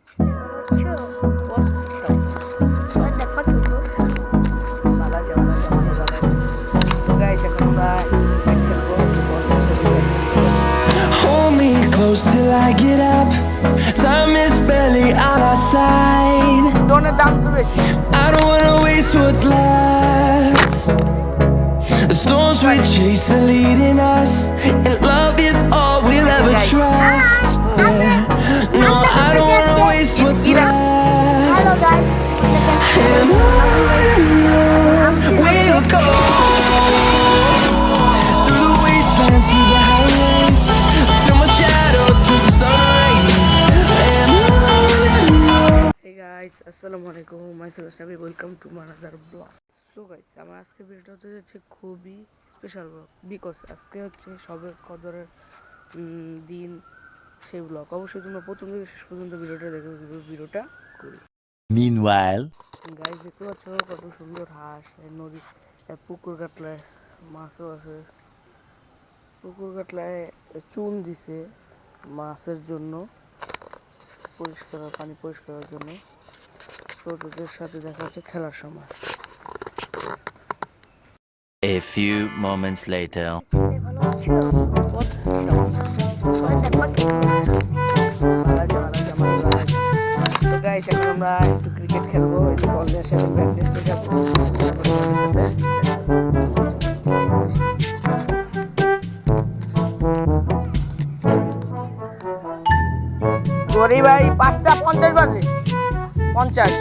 Hold me close till I get up. Time is barely on our side. I don't wanna waste what's left. The storms we chase are leading us, and love is all we'll ever trust. Yeah. No, I don't wanna waste what's left. And on we'll go, through the wastelands, through the highways, till my shadow turns to sun rays. And on. Hey guys, assalamualaikum. Myself Nabi. Welcome to my another vlog. So guys, আমার আজকে ভিডিওটা হচ্ছে খুবই special blog, because আজকে হচ্ছে সবে কদরের দিন, সেই ব্লগ। অবশ্যই তোমরা প্রথম থেকে শেষ পর্যন্ত ভিডিওটা দেখে ভিডিওটা করি। Meanwhile, গাইস দেখতে পাচ্ছ কত সুন্দর হাঁস, নদী, পুকুর কাটলায় মাছও আছে। পুকুর কাটলায় চুন দিছে মাছের জন্য, পরিষ্কার পানি পরিষ্কারের জন্য। তো তোদের সাথে দেখা হচ্ছে খেলার সময়। a few moments later. তো গাইস এখন আমরা একটু ক্রিকেট খেলবো, বল নিয়ে এসে প্র্যাকটিসে যাবো। গরি ভাই 5টা 50 বাজে 50।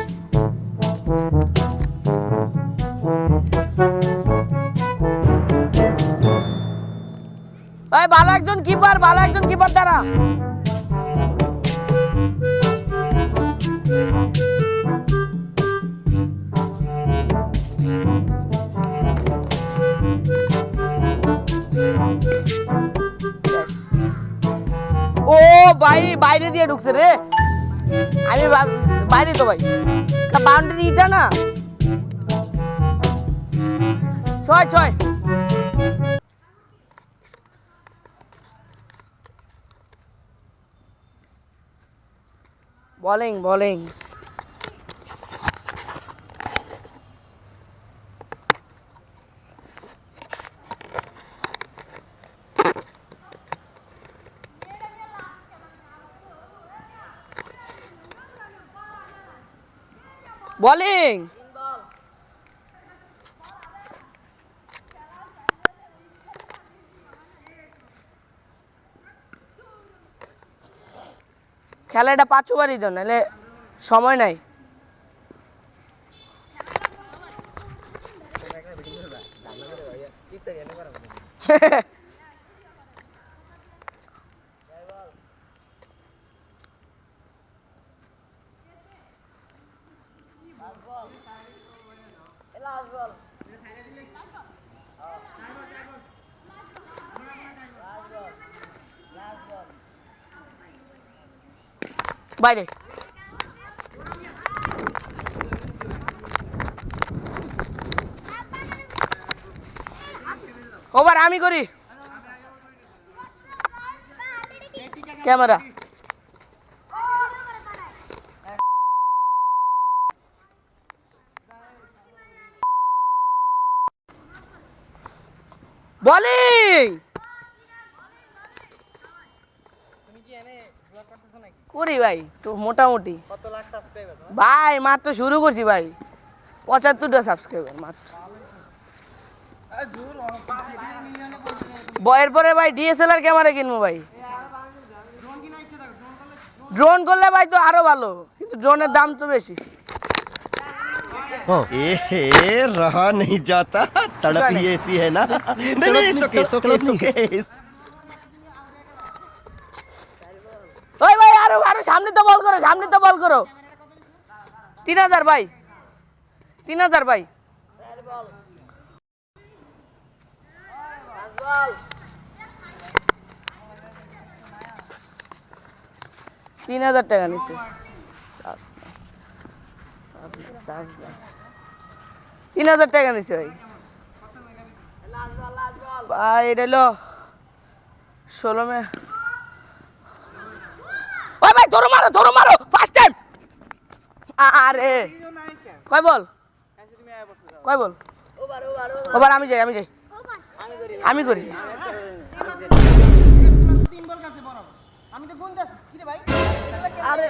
ভাই ভালো একজন কিপার দ্বারা ও ভাই বাইরে দিয়ে ঢুকছে রে, আমি বাইরে তো ভাই বাউন্ডারি এটা না 6 বোলিং খেলাটা 5 ওভারই তো, নাহলে সময় নাই। বাইরে ওভার আমি করি। ক্যামেরা বোলিং করি ভাই, তো মোটামুটি। কত লাখ সাবস্ক্রাইবার ভাই? মাত্র শুরু করছি ভাই, 75টা সাবস্ক্রাইবার মাত্র। বয়ের পরে ভাই ডিএসএলআর ক্যামেরা কিনবো ভাই। ড্রোন করলে ভাই তো আরো ভালো, কিন্তু ড্রোনের দাম তো বেশি। रहा नहीं जाता, तड़प ही ऐसी है ना। नहीं, सोके। ওই ভাই আরো সামনে তো বল করো 3000 ভাই, 3000 ভাই। 3000 টাকা নিচ্ছে। 3000 টাকা নিচ্ছে ভাই। ভাই এটা হলো 16 মে। ওই ভাই ধরো মারো ফার্স্ট টাইম। আরে কয় বল কয় বল ওবার আমি যাই আমি করি আরে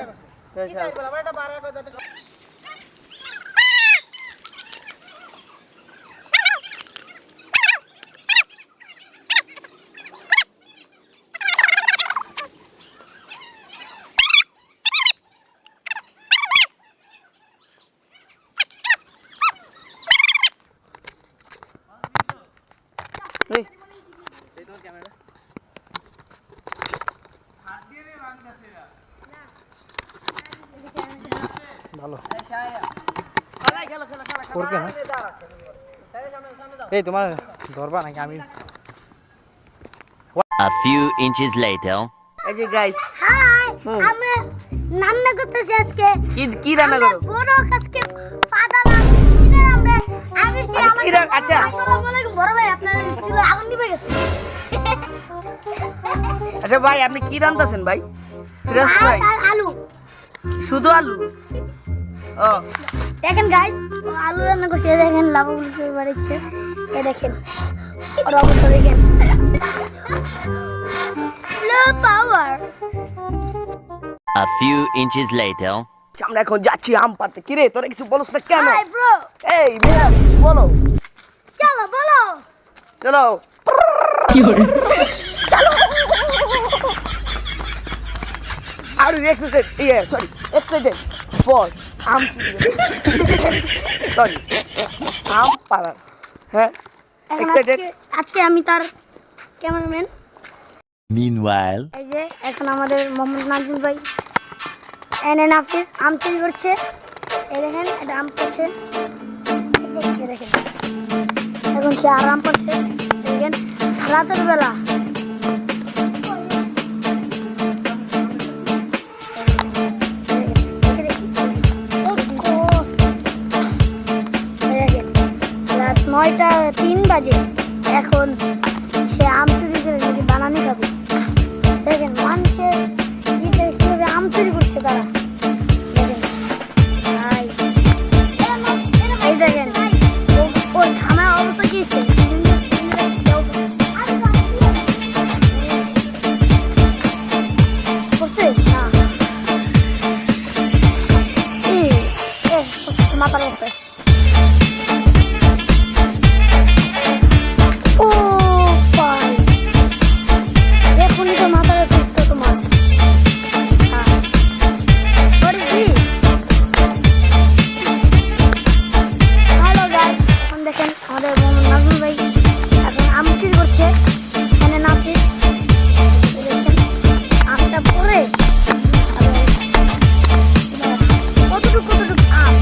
ভালো করবে না এই তোমার ধরবা নাকি আমি A few inches later. এই যে গাইস হাই আমি রান্না করতেছি আজকে কি রান্না করো বড় আজকে পাতালাম কিনে আমরা আমি সে আচ্ছা, কি রান্না- আচ্ছা। আসসালামু আলাইকুম বড় ভাই আপনার চুলে আগুন নিভে গেছে আচ্ছা ভাই আপনি কি রান্নাছেন ভাই ফিরাজ ভাই আর আলু শুধু আলু ও দেখেন গাইস আলু রান্না করছি এই দেখেন লাভাগুলো করে বাড়িছে এই দেখেন ওর অবস্থা দেখেন লো পাওয়ার A few inches later. আমরা এখন যাচ্ছি আম পাড়তে কি রে তোরা কিছু বলছ না কেন হাই ব্রো এই মেয়া বলো চলো বলো চলো আরো exercise exercise for um sorry um পাড়া হ্যাঁ এখন Excited? আজকে আমি তার ক্যামেরাম্যান Meanwhile. এই যে এখন আমাদের মোহাম্মদ নাজিম ভাই এনে নাফিস আম তৈরি করছে এই দেখেন এটা আম করছে এই দেখেন এখন সে আরাম করছে দেখেন রাতের বেলা রাত 9:03 বাজে এখন সে আম চুরি করে নাকি বানানি খাবে দেখেন মানুষের কিভাবে আম চুরি করছে তারা দেখেন ভাই এই দেখেন ওর থামার অবস্থা কি মাথার অবস্থা ও ভাই এখনই তো মাথার অবস্থা তোমার হ্যালো গাইস এখন দেখেন আমাদের মোহাম্মদ নাজমুল ভাই এখন আম চুরি করছে এখানে নাফিস দেখেন আমটা পরে কতটুকু আম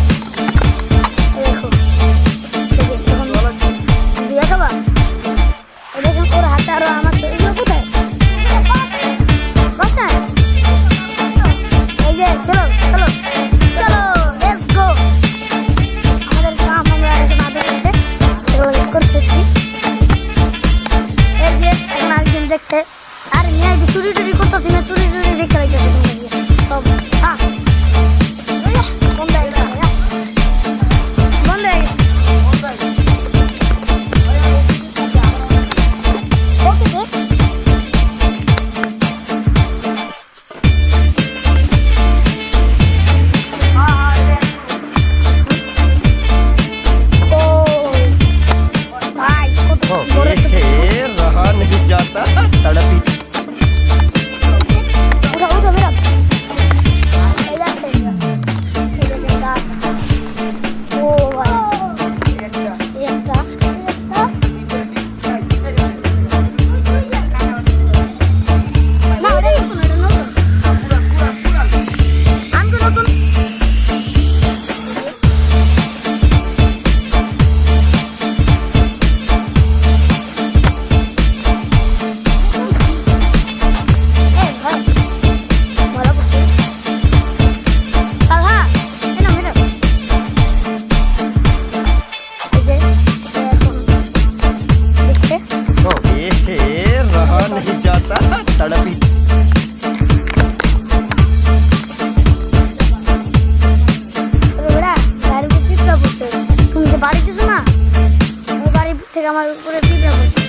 থেকে আমার উপরে ভিডিও করছে।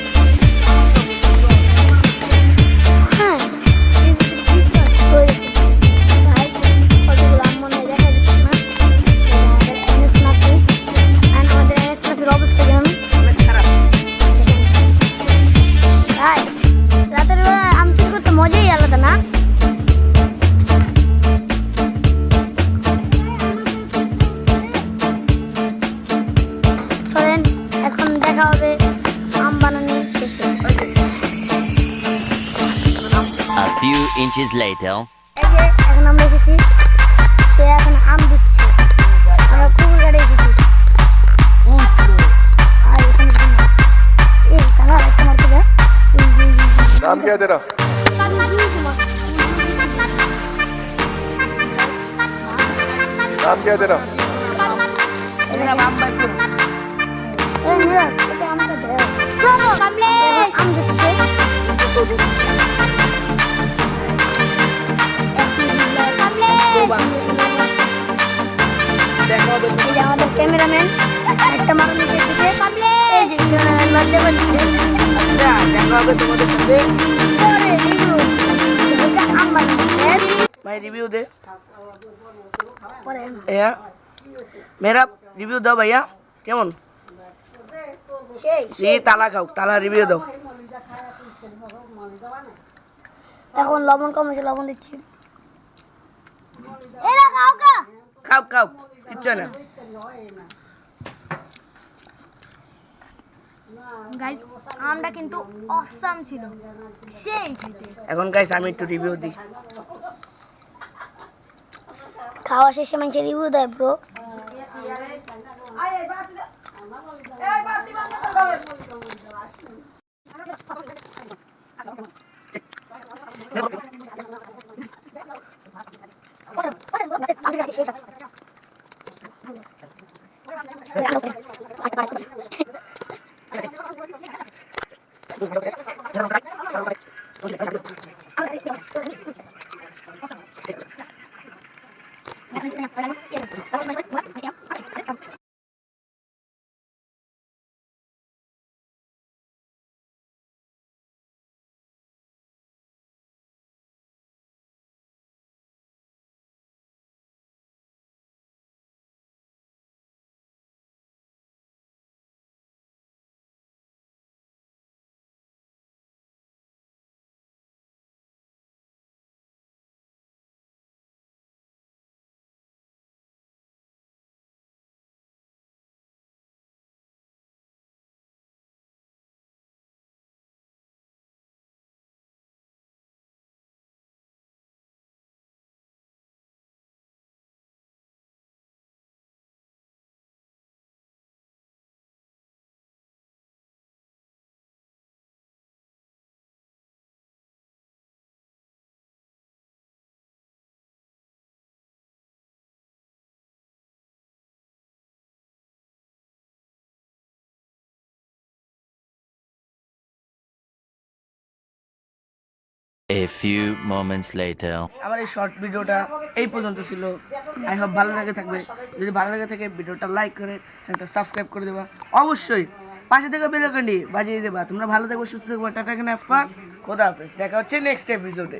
হ্যাঁ ভাই কতগুলো মনে দেখা যাচ্ছে না। আমাদের এনএস নাফি and আমাদের এনএস নাফির অবস্থা কেমন খারাপ। ভাই রাতের বেলা আম চুরি করতে মজাই আলাদা না? চলেন এখন দেখা হবে আম বানানোর শেষে। A few inches later. এই যে এখন আমরা এসেছি, সে এখন আম দিচ্ছে। আমরা কুকুর গাড়ি এসেছি। আর এখানে এই কালা একটা মারতে দেয়। नाम क्या है तेरा? नाम क्या है तेरा? এখানে আম বাই করো। এই মিরাজ, এটা আমটা দে। চলো কামলেশ আম দিচ্ছে। দেখা হবে এই যে আমাদের ক্যামেরাম্যান একটা মানুষ এসেছে। এই যে ক্যামেরাম্যান বাজে বাজছে। দেখা হবে তোমাদের সাথে। পরে রিভিউ। এটা আম বানাচ্ছে। ভাই রিভিউ দে। পরে भैया मेरा रिव्यू दो भैया কেমন? সেই তালা খাও, তালা রিভিউ দাও। এখন লবণ কম হয়েছে, লবণ দিচ্ছি। এরা খাও কা? খাও খাও, কিচ্ছু না। গাইস আমটা কিন্তু অসাম ছিল, সেই খেতে। এখন গাইস আমি একটু রিভিউ দিই। খাওয়া শেষে মানুষ রিভিউ দেয় bro. A few moments later. আমার এই শর্ট ভিডিওটা এই পর্যন্ত ছিল। আই হোপ ভালো লেগে থাকবে। যদি ভালো লেগে থাকে ভিডিওটা লাইক করে চ্যানেলটা সাবস্ক্রাইব করে দেবা। অবশ্যই পাশে থেকে বেল আইকনটি বাজিয়ে দেবা। তোমরা ভালো থাকবে, সুস্থ থাকবে। টাটা, খোদা হাফেজ। দেখা হচ্ছে নেক্সট এপিসোডে।